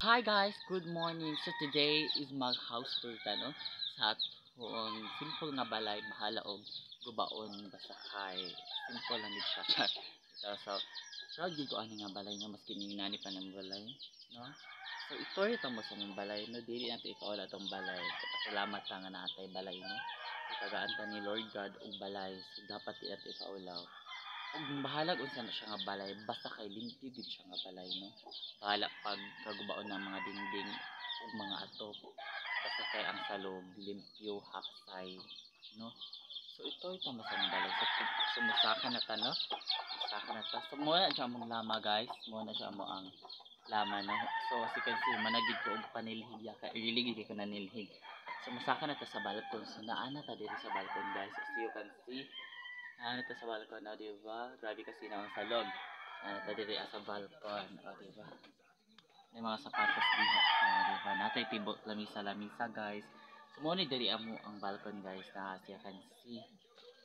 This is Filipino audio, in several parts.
Hi guys, good morning. So today is mag house tour ta no sa atong simple nga balay bahala og gubaon basta kay simple lang gid siya. Char. So proud gid ko ani nga balay nga maski ninani pa ng balay, no? So ito mo sa mong balay no dili nato ikaula tong balay. Pasalamat ta nga naatay balay no. Itagaan ta ni Lord God og balay. So dapat di nato ikaulaw. Ug bahalag unsa na siya nga balay basta kay limpyo gid siya nga balay no. Bahala pag kagubaon ng mga dingding ug mga atop basta kay ang salog limpyo haksay no. So ito mo sa mga balay. So sumusaka na ta no. Saka na ta. So mo na siya mong lama guys. Mo na siya mo ang lama no. So as you can see managid ko og panilhig ya ka really gid ko nanilhig. So masaka na ta sa balkon. So naa na ta diri sa balkon guys. As you can see ano to sa balkon, o diba? Grabe kasi na ang salog. Ano to diri sa balkon, o diba? May mga sapatos diha, o diba? Natay tibok lamisa-lamisa guys. Sumuni diri amo ang balkon guys, na siya can see.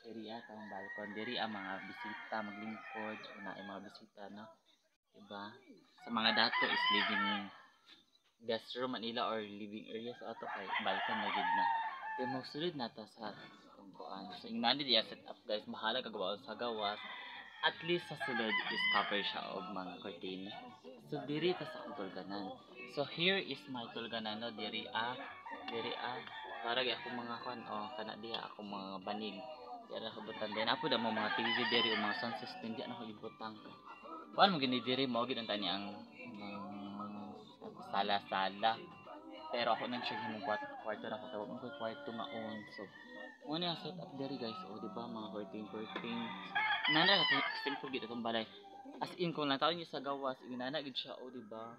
Diri ata ang balkon, diri ang mga bisita maglingkod, na ay mga bisita no, diba? Sa mga dato is living guest room Manila or living area sa ato kay balkon na gid na. Kaya mo sulod na ta sa kung kuan. So ingnan di set up guys, bahala ka gawa sa gawas. At least sa sulod is cover siya og mga cortina. So diri ta sa akong tulganan. So here is my tulganan no diri para gyud ako mga kuan kana diha ako mga banig. Di ana ko butan din apo da mo mga TV diri o mga sound system di ana ko ibutang. Kuan mo gini diri mao gid ang tani ang sala-sala. Pero ako nang siya himong kwarto na ko tawag mo ko'y kwarto nga on. So, mo na set up diri guys. O, di ba mga curtain. Nana simple gid itong balay. As in kung natawag niyo sa gawas, inana gid siya, o di ba?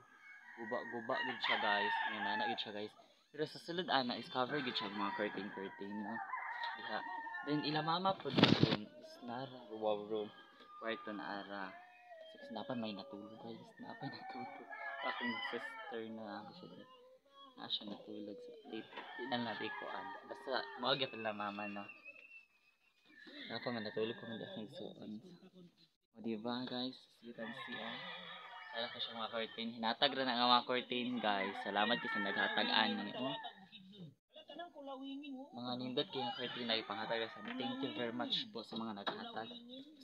Guba gid siya guys. Inana gid siya guys. Pero sa sulod ana is cover gid siya mga curtain no. Diha. Then ila mama pud room is nara wow room. Kwarto na ara. Six napan may natulog guys. Napan natulog. Akong sister na ako siya na siya natulog sa late di na natin kuan basta maagap lang mama no ako nga natulog ko hindi akong suon o diba guys you can see kaya ko siya mga curtain hinatag rin ang mga curtain guys salamat kasi naghatag ani mga nindot kayo ng curtain na ipanghatag sa thank you very much po sa mga naghatag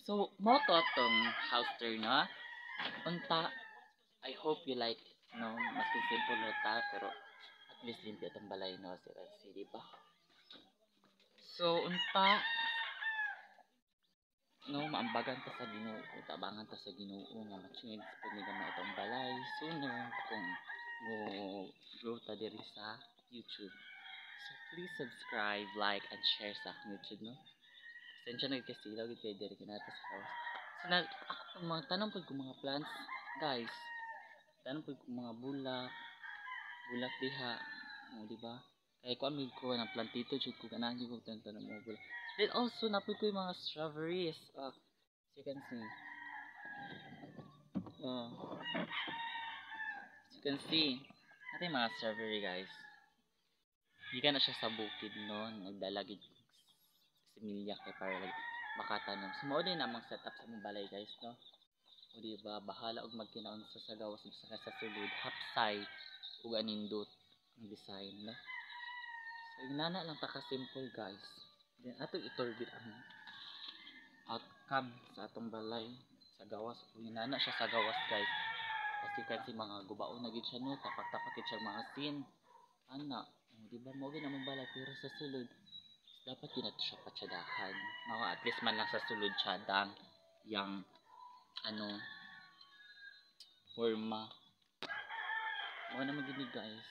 so mo to atong house tour no unta I hope you like no maski simple na ta pero at least limpyo itong balay no si di ba so unta no maambagan ta sa Ginoo tabangan ta sa Ginoo nga ma-change pud ni gama itong balay sooner kung mo grow ta diri sa YouTube so please subscribe like and share sa akong YouTube no sensya nagkasilaw gid kay diri kinata sa house so na ako mga tanong pud ko mga plants guys tanong pud ko mga bulak diha mo di ba kay ko amig ko ng plantito jud ko ganahan jud ko tanong mo bulak then also napud ko yung mga strawberries as you can see as you can see natin mga strawberry guys di ka na siya sa bukid no nagdala gid similya kay para like makatanom so mao din namang setup sa mong balay guys no o di ba bahala og magkinaon sa sagawas sa sa sulod hapsay ug anindot ang design no so inana lang ta ka simple guys then atong itorbit ang outcome sa atong balay sa gawas ug inana siya sa gawas guys kasi kasi mga gubaon na gid siya no tapak-tapak gid siya mga sin ana di ba mo gid namang balay pero sa sulod dapat yun natin siya patsadahan no at least man lang sa sulod siya dang yang ano forma mo na magini guys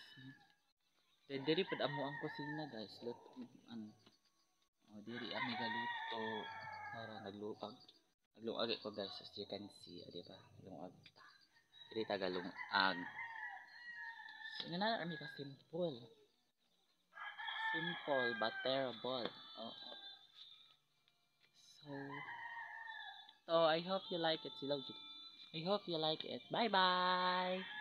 diri pud amo ang kusina guys lut ano diri ami galuto para naglupag ko guys as you can see di ba lungag diri tagalungag so nga ami ka simple but terrible so I hope you like it I hope you like it bye bye